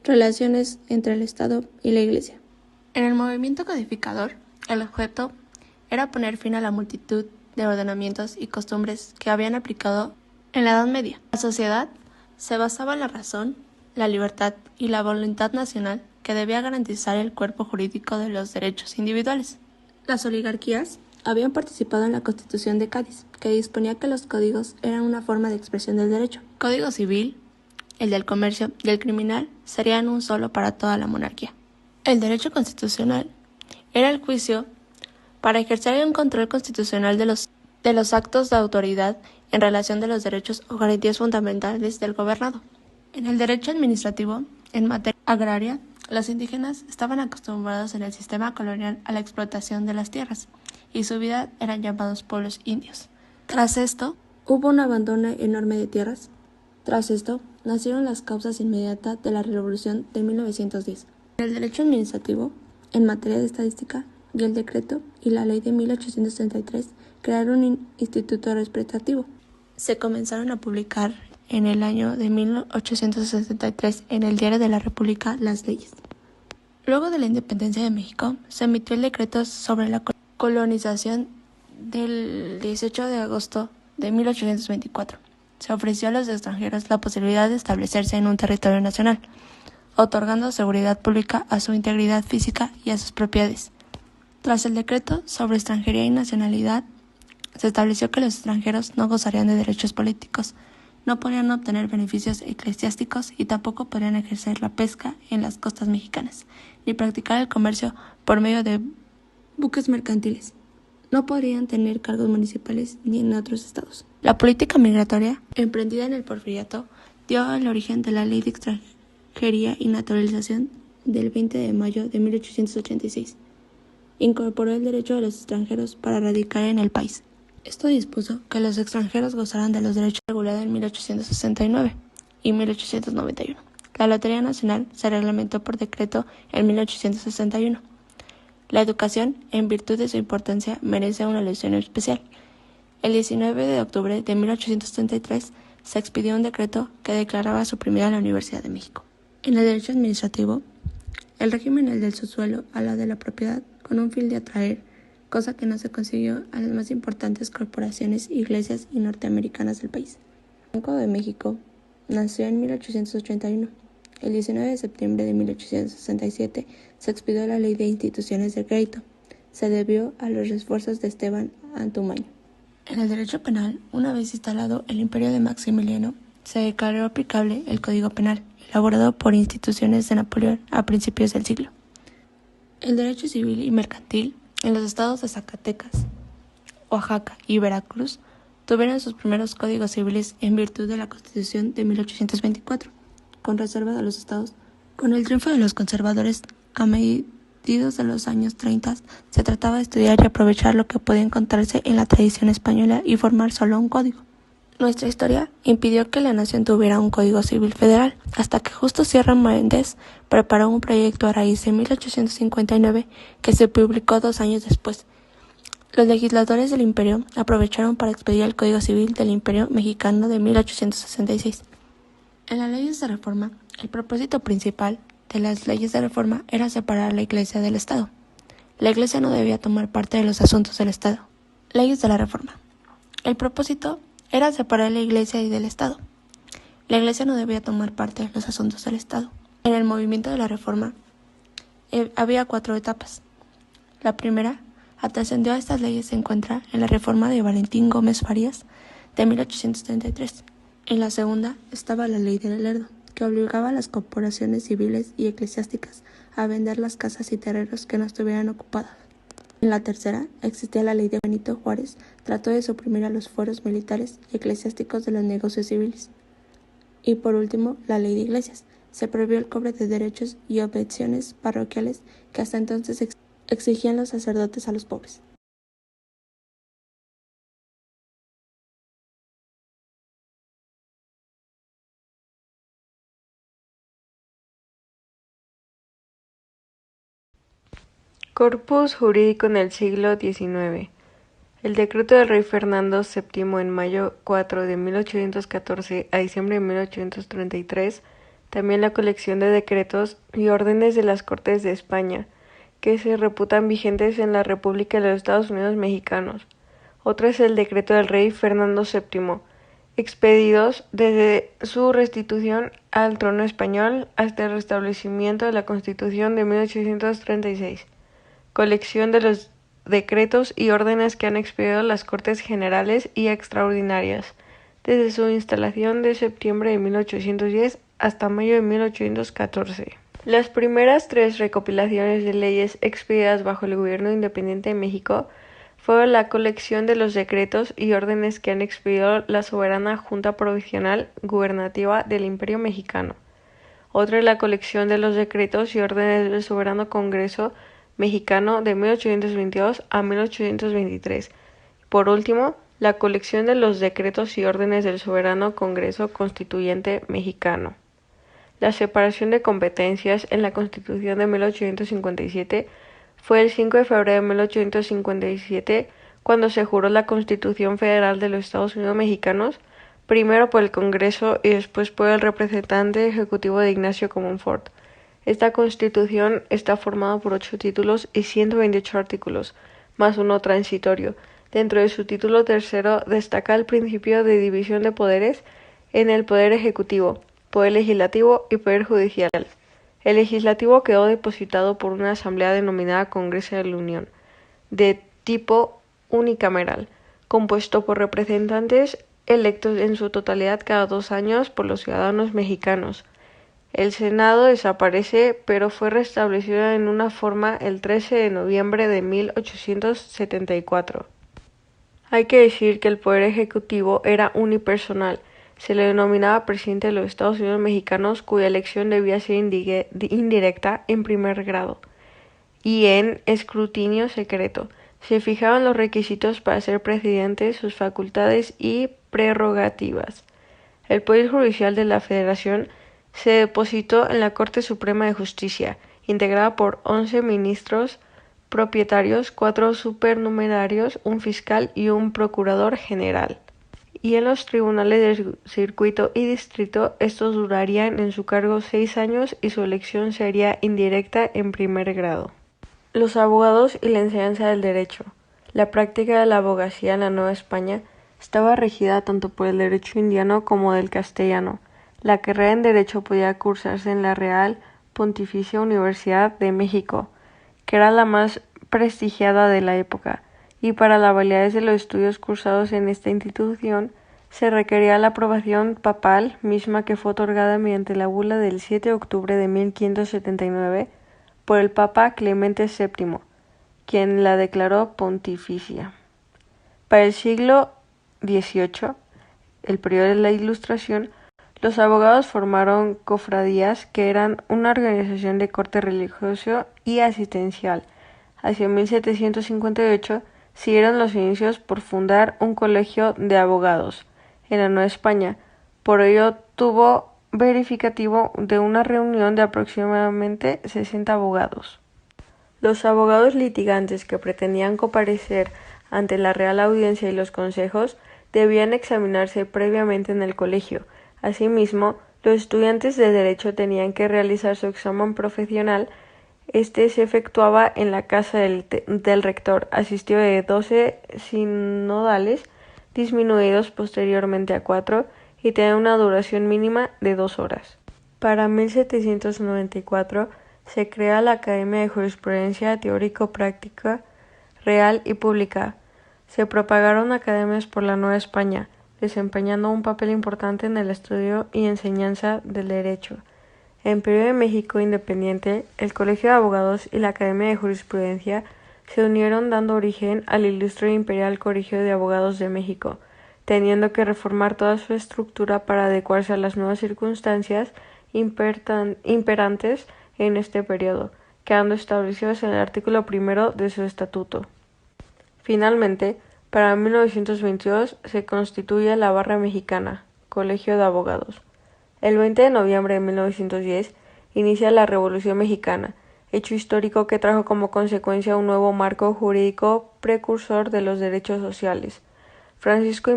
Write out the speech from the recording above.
Relaciones entre el Estado y la Iglesia. En el movimiento codificador, el objeto era poner fin a la multitud de ordenamientos y costumbres que habían aplicado en la Edad Media. La sociedad se basaba en la razón, la libertad y la voluntad nacional que debía garantizar el cuerpo jurídico de los derechos individuales. Las oligarquías habían participado en la Constitución de Cádiz, que disponía que los códigos eran una forma de expresión del derecho. El Código Civil, el del comercio y el criminal serían un solo para toda la monarquía. El derecho constitucional era el juicio para ejercer un control constitucional de los actos de autoridad en relación de los derechos o garantías fundamentales del gobernado. En el derecho administrativo, en materia agraria, los indígenas estaban acostumbrados en el sistema colonial a la explotación de las tierras, y su vida eran llamados pueblos indios. Tras esto, hubo un abandono enorme de tierras. Tras esto, nacieron las causas inmediatas de la Revolución de 1910. En el derecho administrativo, en materia de estadística, y el decreto y la ley de 1833 crearon un instituto representativo. Se comenzaron a publicar en el año de 1863 en el Diario de la República las leyes. Luego de la independencia de México, se emitió el decreto sobre la colonización del 18 de agosto de 1824. Se ofreció a los extranjeros la posibilidad de establecerse en un territorio nacional, otorgando seguridad pública a su integridad física y a sus propiedades. Tras el decreto sobre extranjería y nacionalidad, se estableció que los extranjeros no gozarían de derechos políticos, no podrían obtener beneficios eclesiásticos y tampoco podrían ejercer la pesca en las costas mexicanas, ni practicar el comercio por medio de buques mercantiles. No podrían tener cargos municipales ni en otros estados. La política migratoria, emprendida en el Porfiriato, dio el origen de la Ley de Extranjería y Naturalización del 20 de mayo de 1886. Incorporó el derecho de los extranjeros para radicar en el país. Esto dispuso que los extranjeros gozaran de los derechos regulados en 1869 y 1891. La Lotería Nacional se reglamentó por decreto en 1861. La educación, en virtud de su importancia, merece una alusión especial. El 19 de octubre de 1833 se expidió un decreto que declaraba suprimida la Universidad de México. En el derecho administrativo, el régimen del subsuelo a la de la propiedad con un fin de atraer, cosa que no se consiguió, a las más importantes corporaciones, iglesias y norteamericanas del país. El Banco de México nació en 1881. El 19 de septiembre de 1867 se expidió la Ley de Instituciones de Crédito. Se debió a los esfuerzos de Esteban Antumaño. En el derecho penal, una vez instalado el imperio de Maximiliano, se declaró aplicable el Código Penal, elaborado por instituciones de Napoleón a principios del siglo. El derecho civil y mercantil, en los estados de Zacatecas, Oaxaca y Veracruz, tuvieron sus primeros códigos civiles en virtud de la Constitución de 1824, con reserva de los estados. Con el triunfo de los conservadores, a mediados de los años 30, se trataba de estudiar y aprovechar lo que podía encontrarse en la tradición española y formar solo un código. Nuestra historia impidió que la nación tuviera un código civil federal, hasta que Justo Sierra Méndez preparó un proyecto a raíz de 1859 que se publicó 2 años después. Los legisladores del imperio aprovecharon para expedir el Código Civil del Imperio Mexicano de 1866. En las leyes de reforma, el propósito principal de las leyes de reforma era separar a la Iglesia del Estado. La Iglesia no debía tomar parte de los asuntos del Estado. Leyes de la reforma. El propósito era separar a la Iglesia y del Estado. La Iglesia no debía tomar parte de los asuntos del Estado. En el movimiento de la reforma había 4 etapas. La primera, trascendió a estas leyes, se encuentra en la reforma de Valentín Gómez Farías de 1833. En la segunda estaba la ley del Lerdo, que obligaba a las corporaciones civiles y eclesiásticas a vender las casas y terrenos que no estuvieran ocupadas. En la tercera existía la ley de Benito Juárez, trató de suprimir a los fueros militares y eclesiásticos de los negocios civiles. Y por último, la ley de iglesias. Se prohibió el cobro de derechos y objeciones parroquiales que hasta entonces exigían los sacerdotes a los pobres. Corpus jurídico en el siglo XIX. El decreto del rey Fernando VII en mayo 4 de 1814 a diciembre de 1833 también la colección de decretos y órdenes de las Cortes de España, que se reputan vigentes en la República de los Estados Unidos Mexicanos. Otro es el decreto del rey Fernando VII, expedidos desde su restitución al trono español hasta el restablecimiento de la Constitución de 1836. Colección de los decretos y órdenes que han expedido las Cortes Generales y Extraordinarias, desde su instalación de septiembre de 1810 hasta mayo de 1814. Las primeras 3 recopilaciones de leyes expedidas bajo el gobierno independiente de México fueron la colección de los decretos y órdenes que han expedido la soberana Junta Provisional Gubernativa del Imperio Mexicano. Otra es la colección de los decretos y órdenes del Soberano Congreso Mexicano de 1822 a 1823. Por último, la colección de los decretos y órdenes del Soberano Congreso Constituyente Mexicano. La separación de competencias en la Constitución de 1857 fue el 5 de febrero de 1857 cuando se juró la Constitución Federal de los Estados Unidos Mexicanos, primero por el Congreso y después por el representante ejecutivo de Ignacio Comonfort. Esta Constitución está formada por 8 títulos y 128 artículos, más uno transitorio. Dentro de su título tercero destaca el principio de división de poderes en el Poder Ejecutivo, Poder Legislativo y Poder Judicial. El Legislativo quedó depositado por una asamblea denominada Congreso de la Unión, de tipo unicameral, compuesto por representantes electos en su totalidad cada 2 años por los ciudadanos mexicanos. El Senado desaparece, pero fue restablecido en una forma el 13 de noviembre de 1874. Hay que decir que el Poder Ejecutivo era unipersonal. Se le denominaba presidente de los Estados Unidos Mexicanos, cuya elección debía ser indirecta en primer grado y en escrutinio secreto. Se fijaban los requisitos para ser presidente, sus facultades y prerrogativas. El Poder Judicial de la Federación se depositó en la Corte Suprema de Justicia, integrada por 11 ministros propietarios, 4 supernumerarios, un fiscal y un procurador general. Y en los tribunales del circuito y distrito, estos durarían en su cargo 6 años y su elección sería indirecta en primer grado. Los abogados y la enseñanza del derecho. La práctica de la abogacía en la Nueva España estaba regida tanto por el derecho indiano como del castellano. La carrera en derecho podía cursarse en la Real Pontificia Universidad de México, que era la más prestigiada de la época, y para la validez de los estudios cursados en esta institución se requería la aprobación papal, misma que fue otorgada mediante la bula del 7 de octubre de 1579 por el Papa Clemente VII, quien la declaró pontificia. Para el siglo XVIII, el periodo de la Ilustración, los abogados formaron cofradías que eran una organización de corte religioso y asistencial. Hacia 1758 siguieron los inicios por fundar un colegio de abogados en la Nueva España. Por ello tuvo verificativo de una reunión de aproximadamente 60 abogados. Los abogados litigantes que pretendían comparecer ante la Real Audiencia y los consejos debían examinarse previamente en el colegio. Asimismo, los estudiantes de Derecho tenían que realizar su examen profesional. Este se efectuaba en la casa del rector, asistido de 12 sinodales, disminuidos posteriormente a 4, y tenía una duración mínima de 2 horas. Para 1794 se crea la Academia de Jurisprudencia Teórico-Práctica Real y Pública. Se propagaron academias por la Nueva España, desempeñando un papel importante en el estudio y enseñanza del derecho. En periodo de México independiente, el Colegio de Abogados y la Academia de Jurisprudencia se unieron dando origen al Ilustre Imperial Colegio de Abogados de México, teniendo que reformar toda su estructura para adecuarse a las nuevas circunstancias imperantes en este periodo, quedando establecidos en el artículo 1 de su estatuto. Finalmente, para 1922 se constituye la Barra Mexicana, Colegio de Abogados. El 20 de noviembre de 1910 inicia la Revolución Mexicana, hecho histórico que trajo como consecuencia un nuevo marco jurídico precursor de los derechos sociales. Francisco y